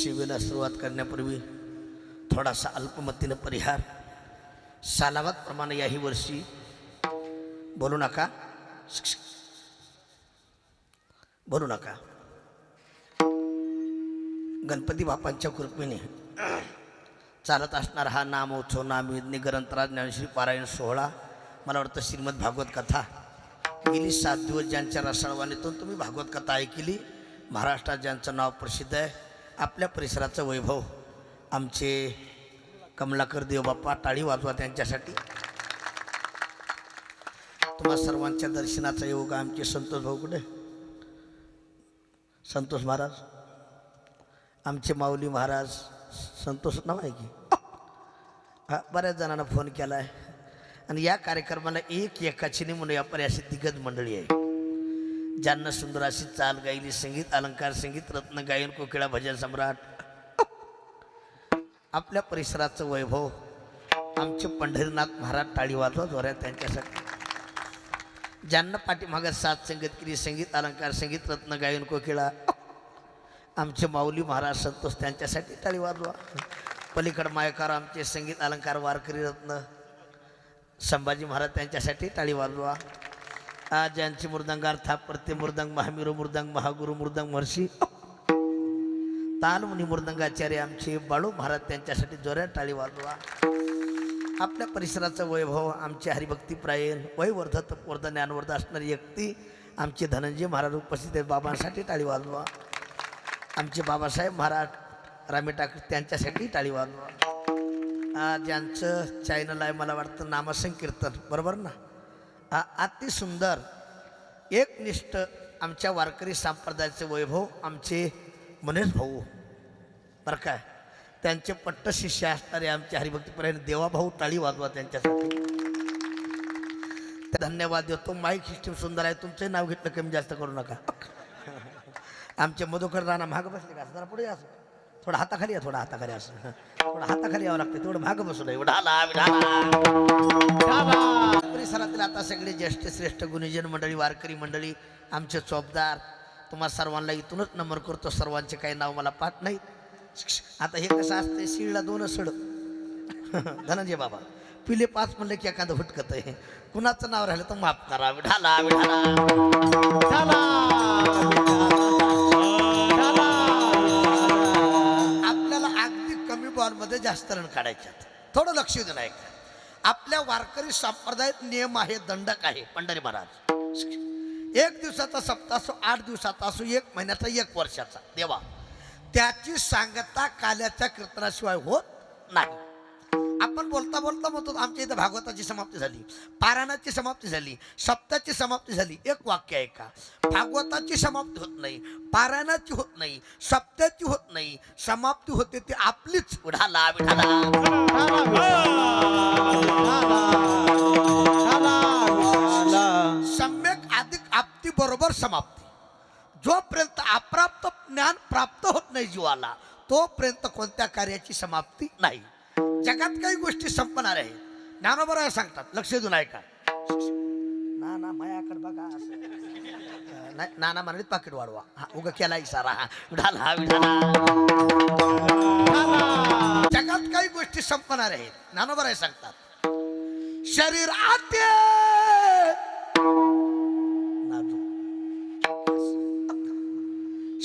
सेवेला सुरुवात करण्यापूर्वी थोडासा अल्पमतीनं परिहार सालावादप्रमाणे याही वर्षी बोलू नका बोलू नका गणपती बाप्पांच्या कृपेने चालत असणारा हा नामोत्सव नामयज्ञ ग्रंथराज ज्ञानश्री पारायण सोहळा मला वाटतं श्रीमद भागवत कथा गेली 7 दिवस ज्यांच्या रसाळवाणीतून तुम्ही भागवत कथा ऐकली महाराष्ट्रात ज्यांचं नाव प्रसिद्ध आहे आपल्या परिसराचं वैभव आमचे कमलाकर देवबाप्पा टाळी वाजवा त्यांच्यासाठी तुम्हा सर्वांच्या दर्शनाचा योग आमचे संतोष भाऊ कुठे संतोष महाराज आमचे माऊली महाराज संतोष नाव आहे की बऱ्याच जणांना फोन केला आहे आणि या कार्यक्रमाला एक एकाची म्हणून यापरी अशी दिग्गज मंडळी आहे ज्यांना सुंदर अशी चाल गायली संगीत अलंकार संगीत रत्न गायन कोकिळा भजन सम्राट आपल्या परिसराचं वैभव आमचे पंढरीनाथ महाराज टाळी वाजवा जोऱ्यात त्यांच्यासाठी ज्यांना पाठीमागं साथ संगीत केली संगीत अलंकार संगीत रत्न गायन कोकिळा आमचे माऊली महाराज संतोष त्यांच्यासाठी टाळी वाजवा पलीकड मायकार आमचे संगीत अलंकार वारकरी रत्न संभाजी महाराज त्यांच्यासाठी टाळी वाजवा आज ज्यांची मृदंगार थापरते मृदंग महामीरू मृदंग महागुरु मृदंग महर्षी तालमुनी मृदंगाचार्य आमचे बाळू महाराज त्यांच्यासाठी जोऱ्यात टाळी वाजवा आपल्या परिसराचं वैभव आमचे हरिभक्तीप्रायण वयवर्ध तपवर्ध ज्ञानवर्ध असणारी व्यक्ती आमचे धनंजय महाराज उपस्थित आहेत बाबांसाठी टाळी वाजवा आमचे बाबासाहेब महाराज रामे ठाकरे त्यांच्यासाठी टाळी वाजवा ज्यांचं चॅनल आहे मला वाटतं नामसंकीर्तन बरोबर ना अति सुंदर एकनिष्ठ आमच्या वारकरी संप्रदायाचे वैभव आमचे मनेश भाऊ बरं काय त्यांचे पट्ट शिष्य असणारे आमचे हरिभक्तीपर्यंत देवाभाऊ टाळी वाजवा त्यांच्यासाठी धन्यवाद देतो माईक सिस्टीम सुंदर आहे तुमचे नाव घेतलं कमी जास्त करू नका आमचे मधुकर राणा महाग बसले का जरा पुढे असं थोडा हाताखाली आहे थोडा हाताखाली असं थोडं हाताखाली यावं लागतं थोडं महाग बसू नये परिसरातील आता सगळे ज्येष्ठ श्रेष्ठ गुणीजन मंडळी वारकरी मंडळी आमचे चोपदार तुम्हा सर्वांना इथूनच नमन करतो सर्वांचे काही नाव मला पाठ नाहीत आता हे कसं असतं शिळला 2 सड धनंजय बाबा पिले 5 म्हणले की एखादं हुटकत आहे कुणाचं नाव राहिलं तर माफ करा विठाला विठाला आपल्याला अगदी कमी बॉलमध्ये जास्त रन काढायच्यात थोडं लक्ष देऊन ऐका आपल्या वारकरी संप्रदायात नियम आहे दंडक आहे पंढरी महाराज 1 दिवसाचा सप्ताह असो 8 दिवसाचा असो 1 महिन्याचा 1 वर्षाचा देवा त्याची सांगता काल्याच्या कीर्तनाशिवाय होत नाही आपण बोलता बोलता म्हणतो आमच्या इथं भागवताची समाप्ती झाली पारायणाची समाप्ती झाली सप्ताची समाप्ती झाली एक वाक्य आहे का भागवताची समाप्ती होत नाही पारायणाची होत नाही सप्ताची होत नाही समाप्ती होते ती आपलीच विठाला विठाला सम्यक अधिक आपती बरोबर समाप्ती जोपर्यंत अप्राप्त ज्ञान प्राप्त होत नाही जीवाला तोपर्यंत कोणत्या कार्याची समाप्ती नाही जगात काही गोष्टी संपणार आहे ज्ञानोबरोबर सांगतात लक्ष देऊन ऐका नाना मायाकडे बघा नाना म्हणाले पाकिट वाढवा हा उगा केला इशारा विठाला विठाला जगात काही गोष्टी संपणार आहेत ज्ञानोबरोबर सांगतात शरीर आते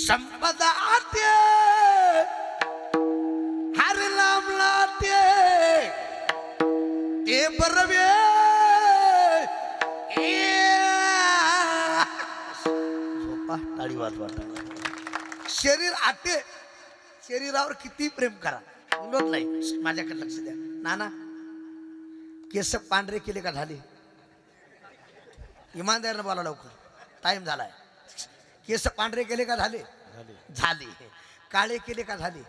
संपदा आते हर नाम लाते ते बरवे झोपा टाळी वाजवा शरीर आते शरीरावर किती प्रेम करा विनोद नाही माझ्याकडे लक्ष द्या नाना केस पांढरे केले का झाले इमानदारीनं बोला लवकर टाइम झालाय केस पांढरे केले का झाले झाले काळे केले का झाले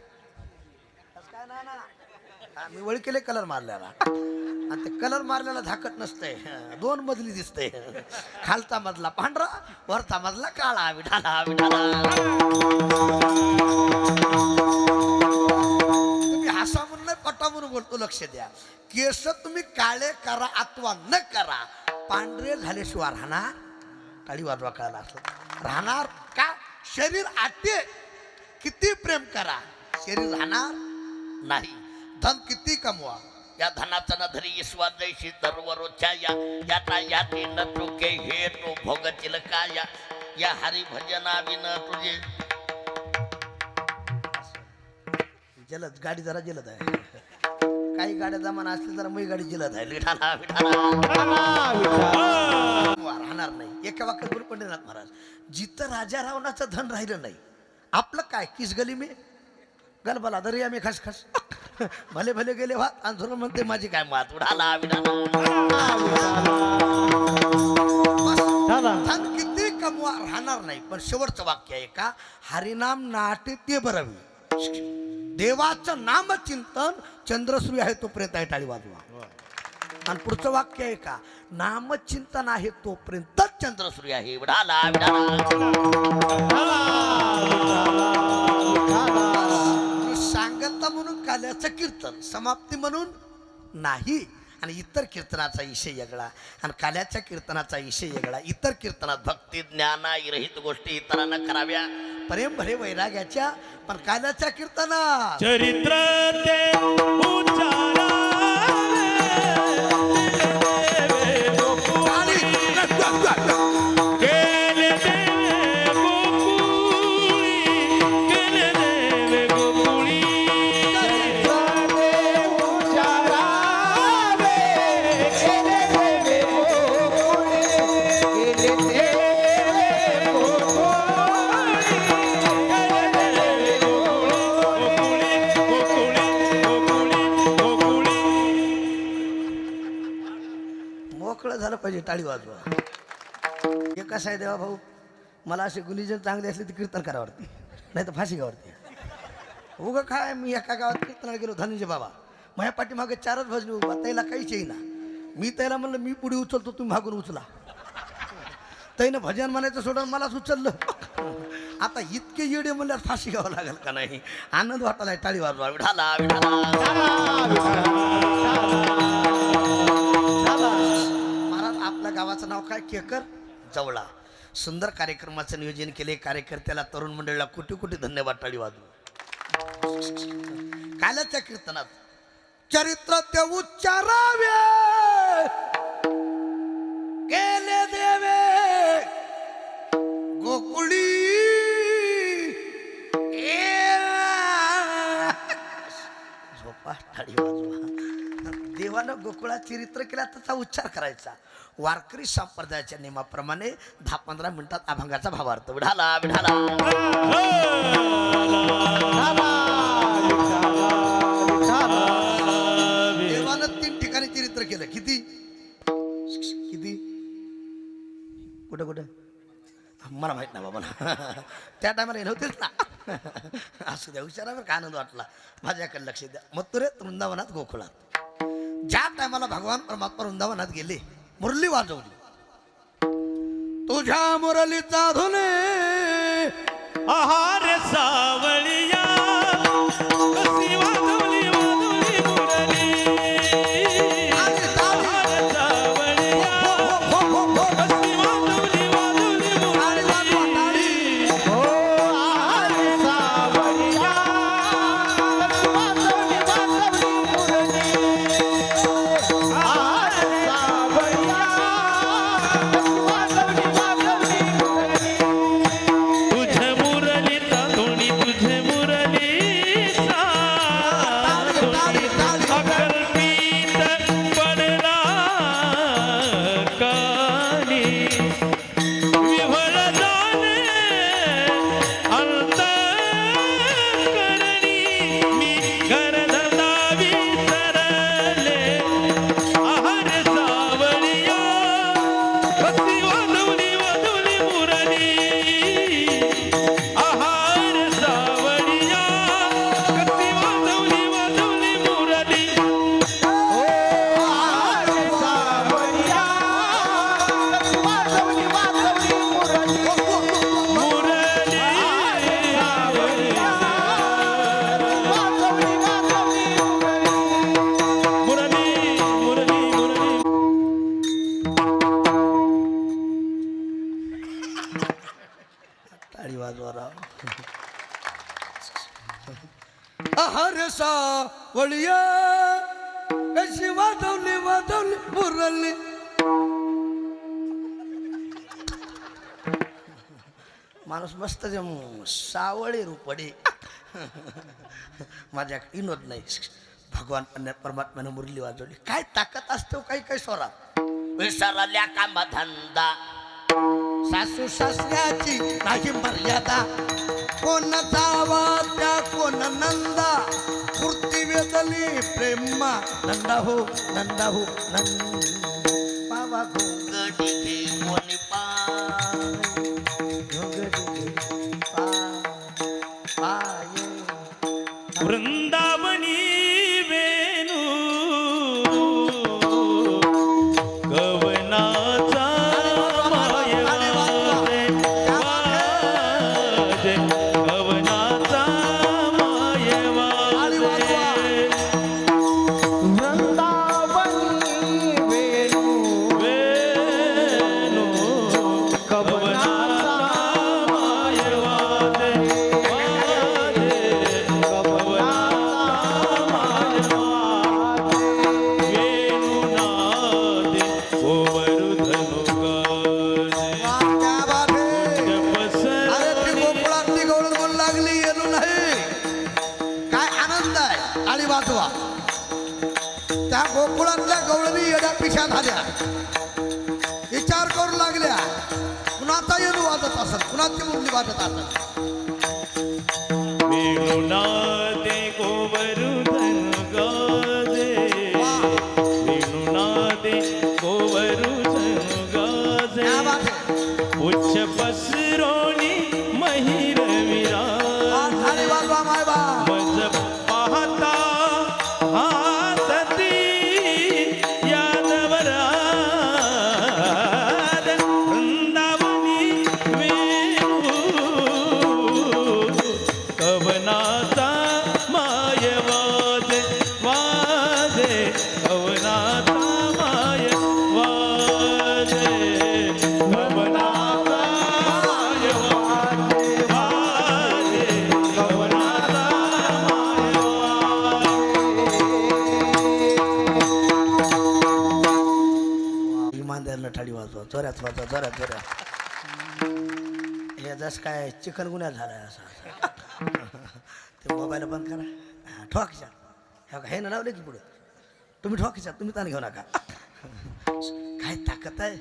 काय ना मी वळी केले कलर मारल्याला आणि ते कलर मारल्याला झाकत नसतंय 2 मजली दिसतंय खालचा मजला पांढरा वरचा मजला काळा विठाला विठाला तुम्ही हसा म्हणून नाही पटा म्हणून बोलतो लक्ष द्या केस तुम्ही काळे करा अथवा न करा पांढरे झाल्याशिवाय राहणार टाळी वाजवा कळाला असं राहणार का शरीर आटे किती प्रेम करा शरीर राहणार नाही. धन किती कमवा, या धनाचा न धरी ईश्वर जैशी सर्व रोजच्या याचा याती न चुके हे तो भोगतील काय या हरी भजना विन तुझे. जलद गाडी जरा जलद आहे, काही गाड्या जमाना असली जरा मी गाडी जलद आहे. विठाला राहणार नाही. एका वाक्यात गुरु पंढरीनाथ महाराज, जिथं राजा रावणाचं धन राहिलं नाही, आपलं काय किस गली मी गलबला दरी आम्ही खस खस भले भले गेले वात आणि म्हणते माझी काय मात उडाला. धन किती कमवा राहणार नाही. पण शेवटचं वाक्य आहे का, हरिनाम नाटे ते बरावी, देवाचं नामचिंतन चंद्रसूर्य आहे तोपर्यंत आहे. टाळी वाजवा. आणि पुढचं वाक्य आहे का, नामचिंतन आहे तोपर्यंतच चंद्रसूर्य आहे. विडाला सांगता म्हणून काल्याचं कीर्तन, समाप्ती म्हणून नाही. आणि इतर कीर्तनाचा विषय वेगळा आणि काल्याच्या कीर्तनाचा विषय वेगळा. इतर कीर्तनात भक्ती ज्ञानारहित गोष्टी इतरांना कराव्या प्रेम भरे वैराग्याच्या, पण काल्याच्या कीर्तनात चरित्र झालं पाहिजे. टाळी वाजवा. हे कसं आहे देवा भाऊ, मला असे गुणीजन चांगले असले तर कीर्तन करावरती, नाही तर फाशी गावरती. उगं काय, मी एका गावात कीर्तनाला गेलो धनंजय बाबा, माझ्या पाठीमागे 4च भजनी उभा, त्याला काहीच येईना. मी त्याला म्हणलं मी पुढे उचलतो, तुम्ही मागून उचला. त्यानं भजन म्हणायचं सोडून मलाच उचललं. आता इतके येडे म्हणल्यावर फाशी घ्यावं लागेल का नाही. आनंद वाटायला. टाळी वाजवा. विठाला आपल्या गावाचं नाव काय, केकर जवळा. सुंदर कार्यक्रमाचं नियोजन केले. कार्यकर्त्याला, तरुण मंडळीला कोटी कोटी धन्यवाद. टाळी वाजवू. काल्याच्या कीर्तनात चरित्र ते उच्चारावे गेले देवे गोकुळी. झोपा. टाळी वाजवा. देवानं गोकुळात चरित्र केला, त्याचा उच्चार करायचा. वारकरी संप्रदायाच्या नियमाप्रमाणे 10-15 मिनिटात अभंगाचा भावार्थ. विढाला विढाला. देवानं 3 ठिकाणी चरित्र केलं. किती किती कुठं कुठं मला माहित नाही बाबा. त्या टायमाला नव्हतेच ना. असू द्या, विचारावर काय आनंद वाटला. माझ्याकडे लक्ष द्या. मथुरेत, वृंदावनात, गोकुळात ज्या टायमाला भगवान परमात्मा वृंदावनात गेले, मुरली वाजवली. तुझ्या मुरलीचा धुने आहार सावळिया कशी वाजवली वाजवली मुरली. आहार सावळिया कशी वाजवली वाजवली मुरली. हो आहार सावळिया कशी वाजवली वाजवली मुरली. आहार सावळिया कशी वाजवली वाजवली मुरली. तुझे मुरली आहार सावळिया कशी वाजवली वाजवली मुरली. माणूस मस्त सावळी रूपडी. माझ्या विनोद नाही. भगवान परमात्म्याने मुरली वाजवली. काय ताकद असतो काही काही स्वरात. विसरल्या कामा धंदा सासू सासऱ्याची नाही मर्यादा. कोण जावा त्या कोण नंदा मूर्ती वेदली प्रेमा नंदा हो नंदा हो नंद बाबा घोंगडी घे कोणी पाय घोंगडी घे पाय वृंदावनी वेणू गवनाचा माय वाजे वाजे गवनाचा माय वाजे वृंदावनी वेणू वेणू गवनाचा माय वाजे वाजे त्या गोकुळातल्या गवळणी येड्या पिशा झाल्या. विचार करू लागल्या कुणाचा येणू वाजत असत कुणाची मुरली वाजत असत. वेणुनादे गोवर्धन गाजे वेणुनादे गोवर्धन गाजे क्या बात है. उच्च पसरोणी महिर विराज आणि वाजवा माय बा मज पाहता हातती यादवराज वृंदावनी वेणू कवनाचा माय वाजे वाजे कवनाचा माय वाजे कवनाचा माय वाजे वाजे कवनाचा माय इमानदारनं टाळी वाजवा जोरात वाजवा जोरात जोरात. हे जस काय चिकन गुन्हा झालाय असा. ते मोबाईल बंद करा. ठोकशा हे ना लावले की पुढं तुम्ही ठोकशा तुम्ही ताण घेऊ नका. काय ताकद आहे.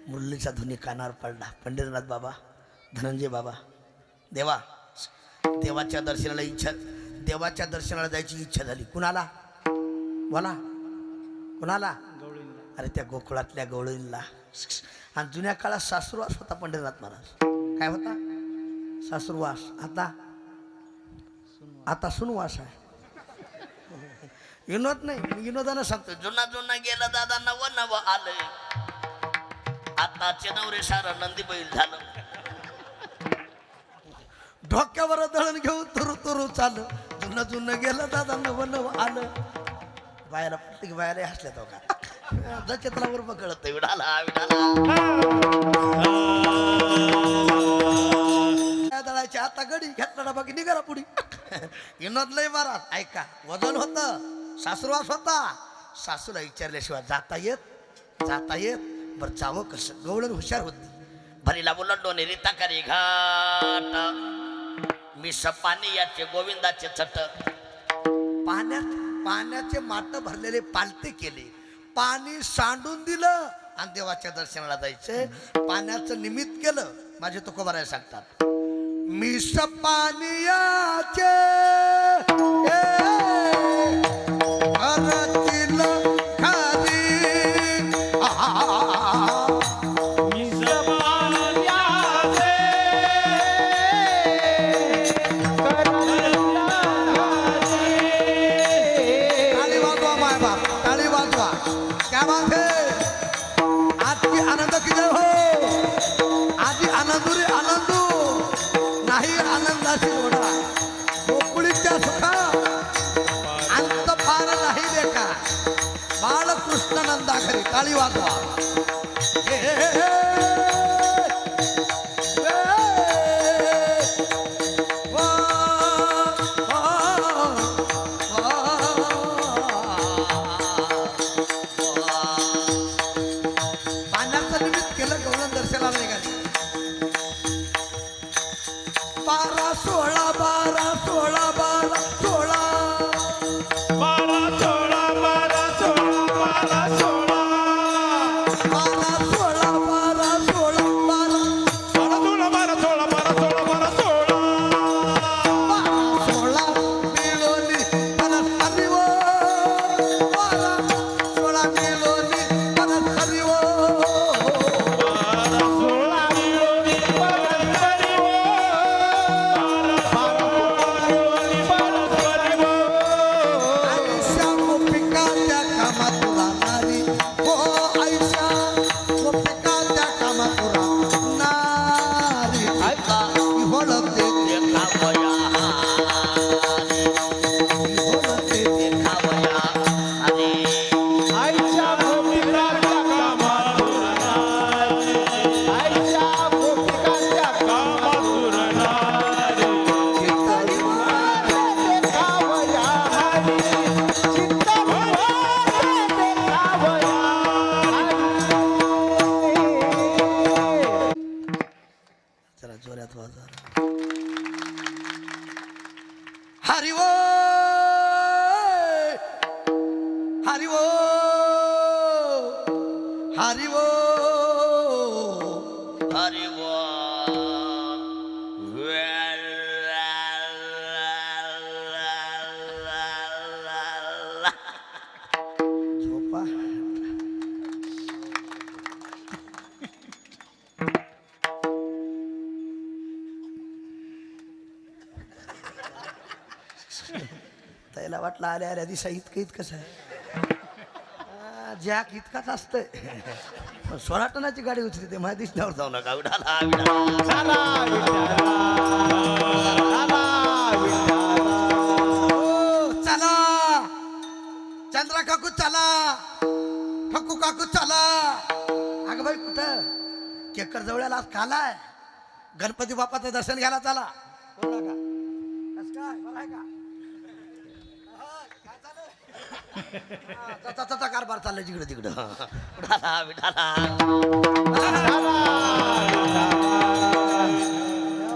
मुरलीचा धुनी कानावर पडला. पंढरीनाथ बाबा धनंजय बाबा देवा देवाच्या दर्शनाला जायची इच्छा झाली. कुणाला बोला कुणाला. अरे त्या गोकुळातल्या गवळींना. आणि जुन्या काळात सासुरवास होता पंढरीनाथ महाराज. काय होता सासुरवास. आता सुनवास आहे. विनोद नाही मी विनोदानं सांगतो. जुना जुना गेला दादा नव नव आलंय. आताचे नवरे सारं नंदी बैल झालं. डोक्यावर दळण घेऊन तुरु तुरु चाल. जुनं जुनं गेलं दादा नव नव आलं. बायाला प्रत्येक बायाला हसल्या तो का जचेतला बरोबर कळत विडाला दळायची आता गडी घेतला बाकी निघाला पुढी. विनोद लय महाराज ऐका. वजन होत सासूरवास होता. सासूला विचारल्याशिवाय जाता येत बरं जावं कसं. गवळण हुशार होती. भरीला बोललो निरिता करी घाट मिस पाणी याचे गोविंदाचे चट. पाण्याचे माट भरलेले पालते केले. पाणी सांडून दिलं आणि देवाच्या दर्शनाला जायचे. पाण्याचं निमित्त केलं. माझे तुकोबाराय सांगतात मिस पाणीयाचे अरचिल खाली टाळी वाजवा माय बाप टाळी वाजवा. क्या बात है. आज की आनंद किती हो. आधी आनंदुरी आनंदू नाही आनंदाची ओढा. गोकुळीच्या सुखा अंत फार नाही देखा. बाळकृष्ण नंदा खरी. टाळी वाजवा. हरी वो हरी वो हरी वो हरी वो झोपा त्याला वाटलं आल्या आल्या दिसा इतकं इतकंच आहे जॅक इतकाच असतंय पण 16 टनाची गाडी उचली ते माझ्या दिसण्यावर जाऊ नका उडाला चला चला चंद्रा काकू चला ठकू काकू चला अगं बाई कुठं केकर जवळ्याला आज कालाय गणपती बाप्पाचं दर्शन घ्यायला चला बोला का? कसं काय? बरं आहे का? काय चालू? तसा कारभार चाललाय जिकडं तिकडं विठाला विठाला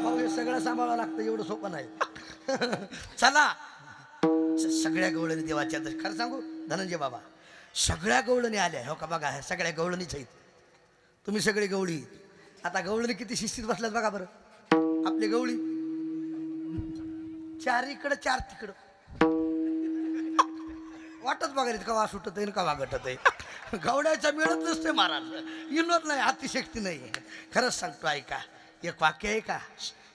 भाऊ हे सगळं सांभाळावं लागतं एवढं सोपं नाही चला सगळ्या गवळणी देवाच्या खरं सांगू धनंजय बाबा सगळ्या गवळणी आल्या हो का बघा ह्या सगळ्या गवळणीच आहेत तुम्ही सगळे गवळी आता गवळणी किती शिस्तीत बसल्यात बघा बरं आपली गवळी 4 इकडं 4 तिकडं वाटत बघा कवा सुटत आहे कवा गटत आहे गवड्याच्या मिळत नसते महाराज विनोद नाही अतिशक्ती नाही खरंच सांगतो ऐका एक वाक्य आहे का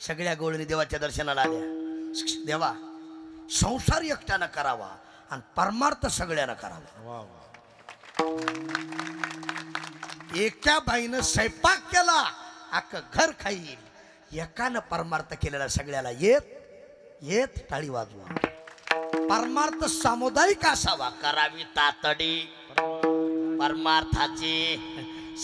सगळ्या गवळणी देवाच्या दर्शनाला आल्या देवा संसार एकट्यानं करावा आणि परमार्थ सगळ्यानं करावा एका बाईनं स्वयंपाक केला अख्खं घर खाईल एकानं परमार्थ केलेला सगळ्याला येत येत टाळी वाजवा परमार्थ सामुदायिक असावा करावी तातडी परमार्थाची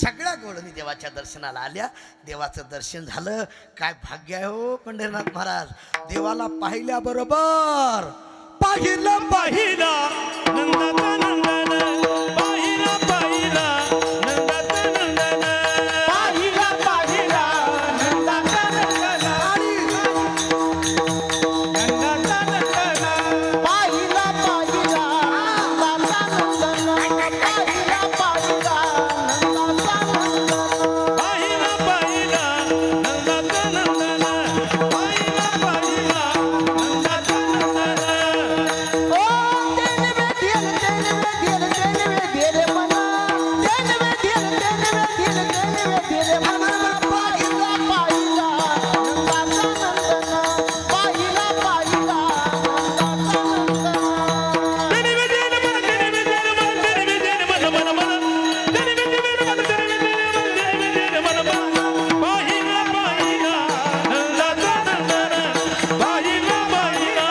सगळ्या गवळणी देवाच्या दर्शनाला आल्या देवाचं दर्शन झालं काय भाग्य आहे हो पंढरीनाथ महाराज देवाला पाहिल्याबरोबर पाहिला पाहिला नंदाचा नंदन पाहिला पाहिला नंदाचा नंदन पाहिला पाहिला नंदाचा नंदन नंदाचा नंदन पाहिला पाहिला नंदाचा नंदन पाहिला पाहिला नंदाचा नंदन पाहिला पाहिला नंदाचा नंदन पाहिला पाहिला नंदाचा नंदन ओ तेने में दिल मना तेने में दिल मना पाहिला पाहिला नंदाचा नंदन पाहिला पाहिला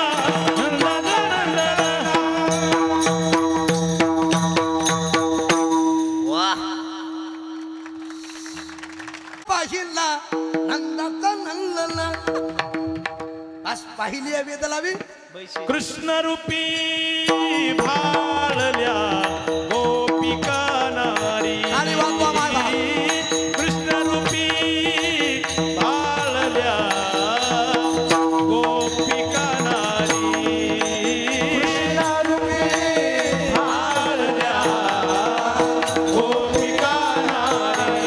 नंदाचा नंदन वाह पाहिला नंदाचा नंदन आज पाहिली आहे वेदलावी कृष्ण रूपी भाळल्या गोपिका नारी आणि वाजवा मायबा. कृष्ण रूपी भाळल्या गोपिका नारी भाळल्या गोपिका नारी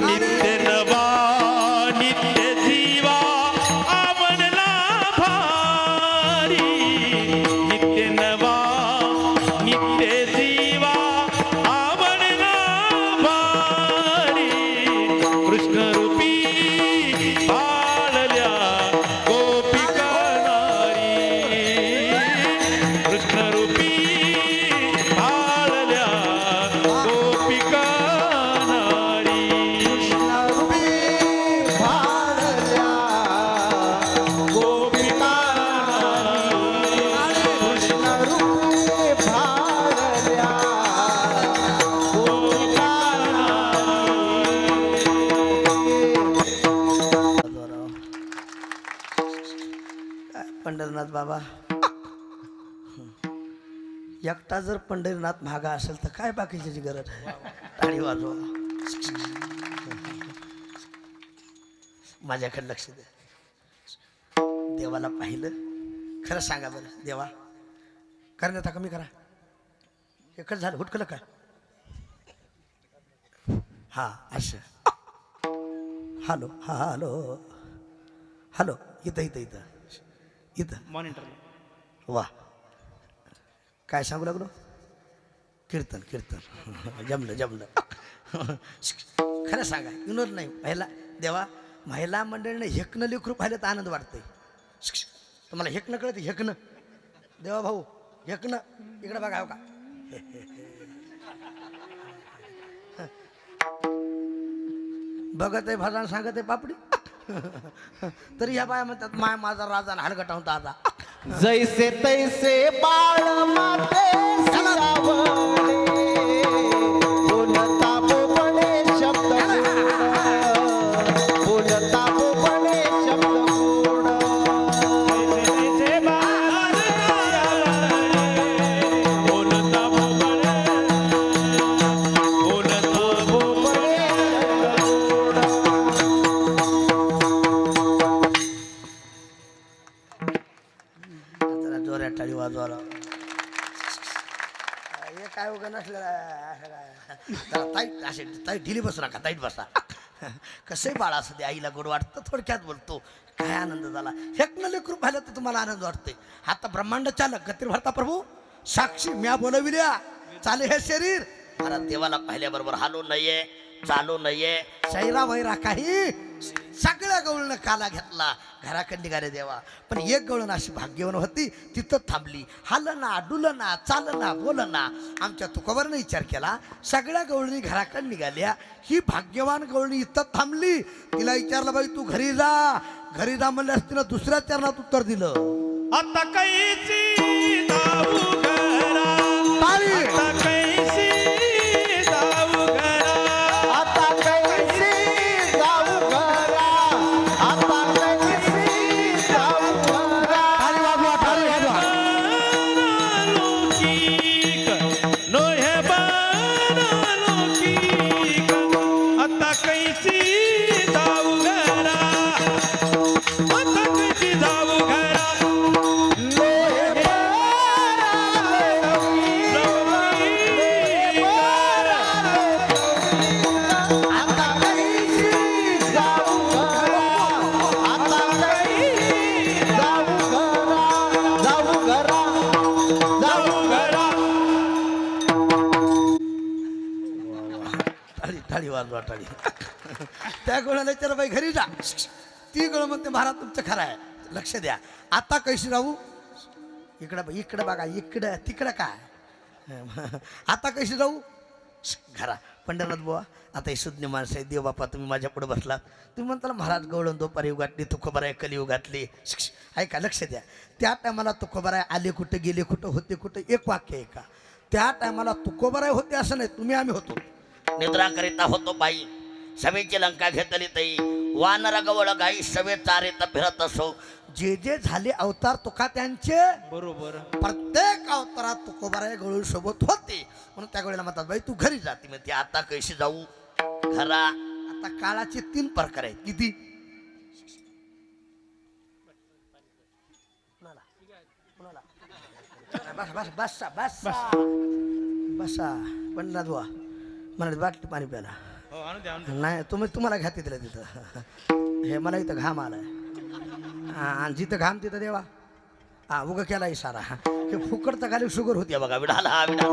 नित्य नवा नित्य जीवा आवडला भारी नित्य नवा नित्य जीवा आवडला भारी कृष्ण रूपी बाळल्या गोपिका नारी कृष्ण रूपी बाळल्या गोपिका नारी गोपिका काय पंढरीनाथ बाबा एकटा जर पंढरीनाथ महागा असेल तर काय बाकीच्याची गरज आहे टाळी वाजवा माझ्याकडे लक्ष द्या. देवाला पाहिलं, खरं सांगा बरं देवा, करण्यात कमी करा. एकच झालं, हुटकलं काय? हा असं. हॅलो हा हॅलो हॅलो, इथं इथं इथं इथं मॉनिटर वा, काय सांगू लागलो? कीर्तन कीर्तन. जमलं जमलं. खरं सांगा, विनोद नाही. देवा, महिला मंडळीने हेकणं लेकरू पाहिलं तर आनंद वाटतंय. तुम्हाला हेकणं कळतं? हेकणं देवा भाऊ, हेकणं इकडे बघा. हो का बघत आहे भजन, सांगत आहे पापडी. तरी ह्या बाया म्हणतात माय माझा राजा हलगटा होता आता. जैसे तैसे बाळ माते सिरावणे, बोलता बोबडे शब्द गोड, बोलता बोबडे शब्द गोड. बोलता बोबडे, बोलता बोबडे शब्द गोड. जरा जोऱ्यात टाळी वाजवा. हे काय उगा नसलेला ताईट, असे ताईट ढिली बसू नका, ताईट बसा. कसंही बाळा असू दे, आईला गोड वाटतं. थोडक्यात बोलतो, काय आनंद झाला. हेकणं लेकरू पाहिलं तर तुम्हाला आनंद वाटतंय. आता ब्रह्मांड चालक गतीर भरता प्रभू साक्षी म्या बोलविल्या चाले हे शरीर. अरे देवाला पाहिल्याबरोबर हालू नये, चालू नये, शैरा वैरा काही सगळ्या गवळीनं काला घेतला. घराकडे निघाले देवा, पण एक गवळण अशी भाग्यवान होती, तिथं थांबली. हालना डुलना चालना बोलना. आमच्या तुकोबारनं विचार केला, सगळ्या गवळणी घराकडे निघाल्या, ही भाग्यवान गवळणी इथं थांबली. तिला विचारलं, बाई तू घरी जा. घरी जा म्हणल्यास तिनं दुसऱ्या चरणात उत्तर दिलं, आता कैसी जाऊ घरा, ताली. आता कैसी जाऊ घरा, आता कैसी जाऊ घरा, आता कैसी जाऊ घरा. टाळी वाजवा, टाळी वाजवा. लौकिक नोहे लौकिक, आता कैसी जाऊ घरा, आता कैसी जाऊ घरा. लोहे बारा लौकिक आता कैसी जाऊ घरा, आता कैसी जाऊ घरा, जाऊ घरा, जाऊ घरा. टाळी टाळी वाजवा, टाळी. त्या गोळ्याला विचार, बाई घरी जा. ती गोळ म्हणते, महाराज तुमचं खरं आहे, लक्ष द्या. आता कैशी राहू, इकडं इकडं बघा, इकडं तिकडं काय. आता कैशी राहू घरा. पंढरनाथ बुवा, आता ही सुज्ञ माणसं आहे, देव बापा तुम्ही माझ्या पुढे बसलात. तुम्ही म्हणताल महाराज गवळण दुपारी उगाटली, तुकोबार आहे कलियुगातली. ऐका, लक्ष द्या. त्या टायमाला तुकोबार आहे आले कुठं, गेले कुठं, होते कुठं, एक वाक्य आहे का. त्या टायमाला तुकोबार आहे होते असं नाही, तुम्ही आम्ही होतो. निद्रा करिता होतो बाई, सवेची लंका घेतली तई, वानरा गवळ गाई सवे चारित फिरत असो. जे जे झाले अवतार तुका त्यांचे, बरोबर. प्रत्येक अवतारात तुकोबाराय गवळी सोबत होते. म्हणून त्या गोळीला म्हणतात, बाई तू घरी जाते म्हणते. आता कैशी जाऊ घरा. आता काळाचे 3 प्रकार आहेत. किती? बस बस बसा बसा बसा. पंढरनाथ बुवा मला बाटली पाणी प्यायला. हो, आणू द्या, आणू द्या. नाही तुम्हाला घ्या तिथलं तिथं. हे मला इथं घाम आलाय. आणि जिथं घाम तिथं देवा. हा उगा केला इशारा. हे फुकटचं खाली शुगर होती बघा. विडाला हा विडा.